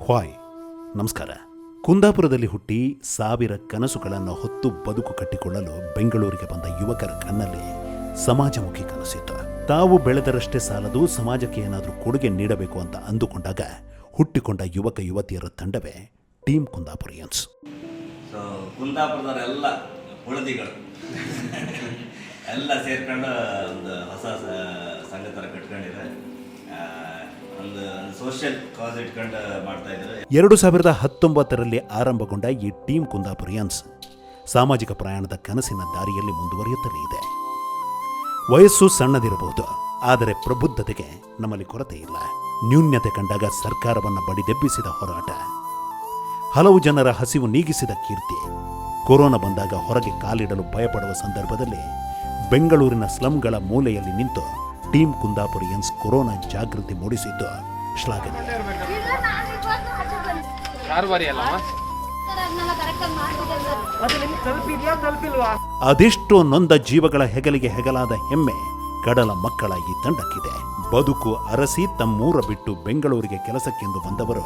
Hi ನಮಸ್ಕಾರ. ಕುಂದಾಪುರದಲ್ಲಿ ಹುಟ್ಟಿ ಸಾವಿರ ಕನಸುಗಳನ್ನು ಹೊತ್ತು ಬದುಕು ಕಟ್ಟಿಕೊಳ್ಳಲು ಬೆಂಗಳೂರಿಗೆ ಬಂದ ಯುವಕರ ಕಣ್ಣಲ್ಲಿ ಸಮಾಜಮುಖಿ ಕನಸಿತ್ತು. ತಾವು ಬೆಳೆದರಷ್ಟೇ ಸಾಲದು, ಸಮಾಜಕ್ಕೆ ಏನಾದರೂ ಕೊಡುಗೆ ನೀಡಬೇಕು ಅಂತ ಅಂದುಕೊಂಡಾಗ ಹುಟ್ಟಿಕೊಂಡ ಯುವಕ ಯುವತಿಯರ ತಂಡವೇ ಟೀಮ್ ಕುಂದಾಪುರಿಯನ್ಸ್. ಕುಂದಾಪುರದವರೆಲ್ಲ ಉಳಿದಿಗಳು ಎಲ್ಲ ಸೇರ್ಕೊಂಡು ಒಂದು ಹೊಸ ಸಂಘ ಥರ ಕಟ್ಕೊಂಡಿದ್ದಾರೆ. ಒಂದು ಸೋಷಿಯಲ್ ಕಾಸ್ ಇಟ್ಕೊಂಡು ಮಾಡ್ತಾ ಇದ್ದಾರೆ. 2019ರಲ್ಲಿ ಆರಂಭಗೊಂಡ ಈ ಟೀಮ್ ಕುಂದಾಪುರಿಯನ್ಸ್ ಸಾಮಾಜಿಕ ಪ್ರಯಾಣದ ಕನಸಿನ ದಾರಿಯಲ್ಲಿ ಮುಂದುವರಿಯುತ್ತಲೇ ಇದೆ. ವಯಸ್ಸು ಸಣ್ಣದಿರಬಹುದು, ಆದರೆ ಪ್ರಬುದ್ಧತೆಗೆ ನಮ್ಮಲ್ಲಿ ಕೊರತೆ ಇಲ್ಲ. ನ್ಯೂನ್ಯತೆ ಕಂಡಾಗ ಸರ್ಕಾರವನ್ನು ಬಡಿದೆಬ್ಬಿಸಿದ ಹೋರಾಟ, ಹಲವು ಜನರ ಹಸಿವು ನೀಗಿಸಿದ ಕೀರ್ತಿ, ಕೊರೋನಾ ಬಂದಾಗ ಹೊರಗೆ ಕಾಲಿಡಲು ಭಯಪಡುವ ಸಂದರ್ಭದಲ್ಲಿ ಬೆಂಗಳೂರಿನ ಸ್ಲಂಗಳ ಮೂಲೆಯಲ್ಲಿ ನಿಂತು ಟೀಮ್ ಕುಂದಾಪುರಿಯನ್ಸ್ ಕೊರೋನಾ ಜಾಗೃತಿ ಮೂಡಿಸಿದ್ದು ಶ್ಲಾಘನೀಯ. ಅದೆಷ್ಟೋ ನೊಂದ ಜೀವಗಳ ಹೆಗಲಿಗೆ ಹೆಗಲಾದ ಹೆಮ್ಮೆ ಕಡಲ ಮಕ್ಕಳ ಈ ತಂಡಕ್ಕಿದೆ. ಬದುಕು ಅರಸಿ ತಮ್ಮೂರ ಬಿಟ್ಟು ಬೆಂಗಳೂರಿಗೆ ಕೆಲಸಕ್ಕೆಂದು ಬಂದವರು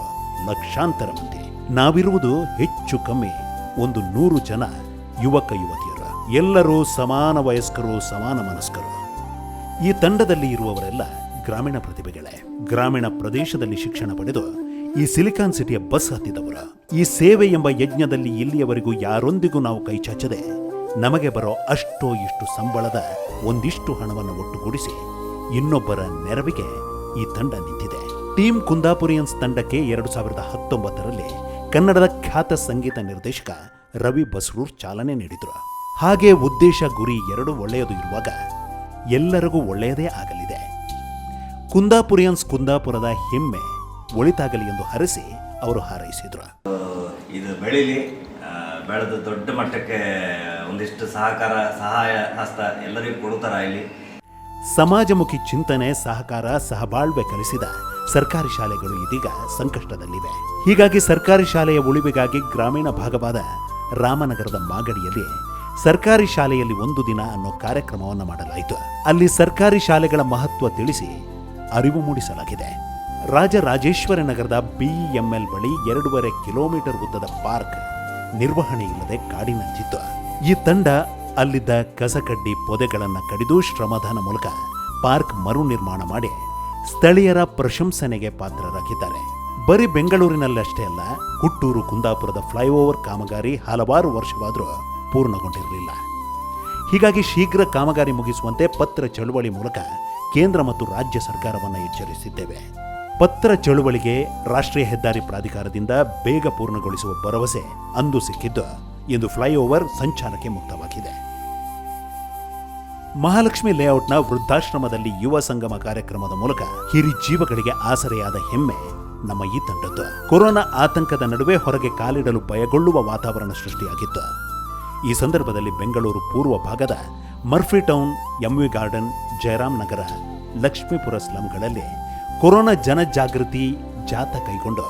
ಲಕ್ಷಾಂತರ ಮಂದಿ. ನಾವಿರುವುದು ಹೆಚ್ಚು ಕಮ್ಮಿ 100 ಜನ ಯುವಕ ಯುವತಿಯರು. ಎಲ್ಲರೂ ಸಮಾನ ವಯಸ್ಕರು, ಸಮಾನ ಮನಸ್ಕರು. ಈ ತಂಡದಲ್ಲಿ ಇರುವವರೆಲ್ಲ ಗ್ರಾಮೀಣ ಪ್ರತಿಭೆಗಳೇ. ಗ್ರಾಮೀಣ ಪ್ರದೇಶದಲ್ಲಿ ಶಿಕ್ಷಣ ಪಡೆದು ಈ ಸಿಲಿಕಾನ್ ಸಿಟಿಯ ಬಸ್ ಹತ್ತಿದವರು. ಈ ಸೇವೆ ಎಂಬ ಯಜ್ಞದಲ್ಲಿ ಇಲ್ಲಿಯವರೆಗೂ ಯಾರೊಂದಿಗೂ ನಾವು ಕೈ ಚಾಚದೆ ನಮಗೆ ಬರೋ ಅಷ್ಟೋ ಇಷ್ಟು ಸಂಬಳದ ಒಂದಿಷ್ಟು ಹಣವನ್ನು ಒಟ್ಟುಗೂಡಿಸಿ ಇನ್ನೊಬ್ಬರ ನೆರವಿಗೆ ಈ ತಂಡ ನಿಂತಿದೆ. ಟೀಮ್ ಕುಂದಾಪುರಿಯನ್ಸ್ ತಂಡಕ್ಕೆ 2019ರಲ್ಲಿ ಕನ್ನಡದ ಖ್ಯಾತ ಸಂಗೀತ ನಿರ್ದೇಶಕ ರವಿ ಬಸ್ರೂರ್ ಚಾಲನೆ ನೀಡಿದರು. ಹಾಗೆ ಉದ್ದೇಶ ಗುರಿ ಎರಡೂ ಒಳ್ಳೆಯದು ಇರುವಾಗ ಎಲ್ಲರಿಗೂ ಒಳ್ಳೆಯದೇ ಆಗಲಿದೆ. ಕುಂದಾಪುರಿಯನ್ಸ್ ಕುಂದಾಪುರದ ಹೆಮ್ಮೆ ಒಳಿತಾಗಲಿ ಎಂದು ಹರಸಿ ಅವರು ಹಾರೈಸಿದ್ರು. ಇದು ಬೆಳೀಲಿ, ಬೆಳೆದು ದೊಡ್ಡ ಮಟ್ಟಕ್ಕೆ ಒಂದಿಷ್ಟು ಸಹಾಯ ಹಸ್ತ ಎಲ್ಲರಿಗೂ ಕೊಡುತ್ತಾರ. ಇಲ್ಲಿ ಸಮಾಜಮುಖಿ ಚಿಂತನೆ, ಸಹಕಾರ, ಸಹಬಾಳ್ವೆ ಕಲಿಸಿದ ಸರ್ಕಾರಿ ಶಾಲೆಗಳು ಇದೀಗ ಸಂಕಷ್ಟದಲ್ಲಿವೆ. ಹೀಗಾಗಿ ಸರ್ಕಾರಿ ಶಾಲೆಯ ಉಳಿವಿಗಾಗಿ ಗ್ರಾಮೀಣ ಭಾಗವಾದ ರಾಮನಗರದ ಮಾಗಡಿಯಲ್ಲಿ ಸರ್ಕಾರಿ ಶಾಲೆಯಲ್ಲಿ 1 ದಿನ ಅನ್ನೋ ಕಾರ್ಯಕ್ರಮವನ್ನು ಮಾಡಲಾಯಿತು. ಅಲ್ಲಿ ಸರ್ಕಾರಿ ಶಾಲೆಗಳ ಮಹತ್ವ ತಿಳಿಸಿ ಅರಿವು ಮೂಡಿಸಲಾಗಿದೆ. ರಾಜರಾಜೇಶ್ವರಿ ನಗರದ BEML ಬಳಿ 2.5 ಕಿಲೋಮೀಟರ್ ಉದ್ದದ ಪಾರ್ಕ್ ನಿರ್ವಹಣೆ ಇಲ್ಲದೆ ಕಾಡಿನಂತಿತ್ತು. ಈ ತಂಡ ಅಲ್ಲಿದ್ದ ಕಸಕಡ್ಡಿ ಪೊದೆಗಳನ್ನು ಕಡಿದು ಶ್ರಮದಾನ ಮೂಲಕ ಪಾರ್ಕ್ ಮರು ನಿರ್ಮಾಣ ಮಾಡಿ ಸ್ಥಳೀಯರ ಪ್ರಶಂಸನೆಗೆ ಪಾತ್ರರಾಗಿದ್ದಾರೆ. ಬರೀ ಬೆಂಗಳೂರಿನಲ್ಲಷ್ಟೇ ಅಲ್ಲ, ಹುಟ್ಟೂರು ಕುಂದಾಪುರದ ಫ್ಲೈಓವರ್ ಕಾಮಗಾರಿ ಹಲವಾರು ವರ್ಷವಾದರೂ ಪೂರ್ಣಗೊಂಡಿರಲಿಲ್ಲ. ಹೀಗಾಗಿ ಶೀಘ್ರ ಕಾಮಗಾರಿ ಮುಗಿಸುವಂತೆ ಪತ್ರ ಚಳುವಳಿ ಮೂಲಕ ಕೇಂದ್ರ ಮತ್ತು ರಾಜ್ಯ ಸರ್ಕಾರವನ್ನು ಎಚ್ಚರಿಸಿದ್ದೇವೆ. ಪತ್ರ ಚಳುವಳಿಗೆ ರಾಷ್ಟ್ರೀಯ ಹೆದ್ದಾರಿ ಪ್ರಾಧಿಕಾರದಿಂದ ಬೇಗ ಪೂರ್ಣಗೊಳಿಸುವ ಭರವಸೆ ಅಂದು ಸಿಕ್ಕಿದ್ದು ಇಂದು ಫ್ಲೈಓವರ್ ಸಂಚಾರಕ್ಕೆ ಮುಕ್ತವಾಗಿದೆ. ಮಹಾಲಕ್ಷ್ಮಿ ಲೇಔಟ್ನ ವೃದ್ಧಾಶ್ರಮದಲ್ಲಿ ಯುವ ಸಂಗಮ ಕಾರ್ಯಕ್ರಮದ ಮೂಲಕ ಹಿರಿ ಜೀವಗಳಿಗೆ ಆಸರೆಯಾದ ಹೆಮ್ಮೆ ನಮ್ಮ ಈ ತಂಡದ್ದು. ಕೊರೋನಾ ಆತಂಕದ ನಡುವೆ ಹೊರಗೆ ಕಾಲಿಡಲು ಭಯಗೊಳ್ಳುವ ವಾತಾವರಣ ಸೃಷ್ಟಿಯಾಗಿತ್ತು. ಈ ಸಂದರ್ಭದಲ್ಲಿ ಬೆಂಗಳೂರು ಪೂರ್ವ ಭಾಗದ Murphy town, MV garden, Jayaram Nagar, Lakshmipura ಸ್ಲಂಗಳಲ್ಲಿ ಕೊರೋನಾ ಜನಜಾಗೃತಿ ಜಾಥಾ ಕೈಗೊಂಡು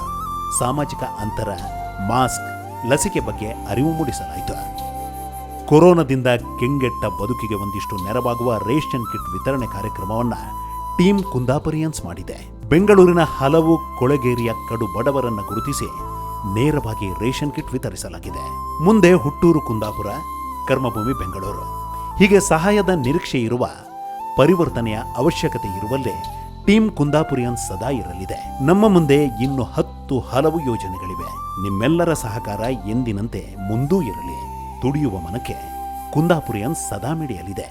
ಸಾಮಾಜಿಕ ಅಂತರ, ಮಾಸ್ಕ್, ಲಸಿಕೆ ಬಗ್ಗೆ ಅರಿವು ಮೂಡಿಸಲಾಯಿತು. ಕೊರೋನಾದಿಂದ ಕೆಂಗೆಟ್ಟ ಬದುಕಿಗೆ ಒಂದಿಷ್ಟು ನೆರವಾಗುವ ರೇಷನ್ ಕಿಟ್ ವಿತರಣೆ ಕಾರ್ಯಕ್ರಮವನ್ನು ಟೀಮ್ ಕುಂದಾಪುರಿಯನ್ಸ್ ಮಾಡಿದೆ. ಬೆಂಗಳೂರಿನ ಹಲವು ಕೊಳಗೇರಿಯ ಕಡು ಬಡವರನ್ನು ಗುರುತಿಸಿ ನೇರವಾಗಿ ರೇಷನ್ ಕಿಟ್ ವಿತರಿಸಲಾಗಿದೆ. ಮುಂದೆ ಹುಟ್ಟೂರು ಕುಂದಾಪುರ, ಕರ್ಮಭೂಮಿ ಬೆಂಗಳೂರು, ಹೀಗೆ ಸಹಾಯದ ನಿರೀಕ್ಷೆ ಇರುವ, ಪರಿವರ್ತನೆಯ ಅವಶ್ಯಕತೆ ಇರುವಲ್ಲೇ ಟೀಮ್ ಕುಂದಾಪುರಿಯನ್ಸ್ ಸದಾ ಇರಲಿದೆ. ನಮ್ಮ ಮುಂದೆ ಇನ್ನು 10 ಹಲವು ಯೋಜನೆಗಳಿವೆ. ನಿಮ್ಮೆಲ್ಲರ ಸಹಕಾರ ಎಂದಿನಂತೆ ಮುಂದೂ ಇರಲಿ. ದುಡಿಯುವ ಮನಕ್ಕೆ ಕುಂದಾಪುರಿಯನ್ಸ್ ಸದಾ ಮಿಡಿಯಲಿದೆ.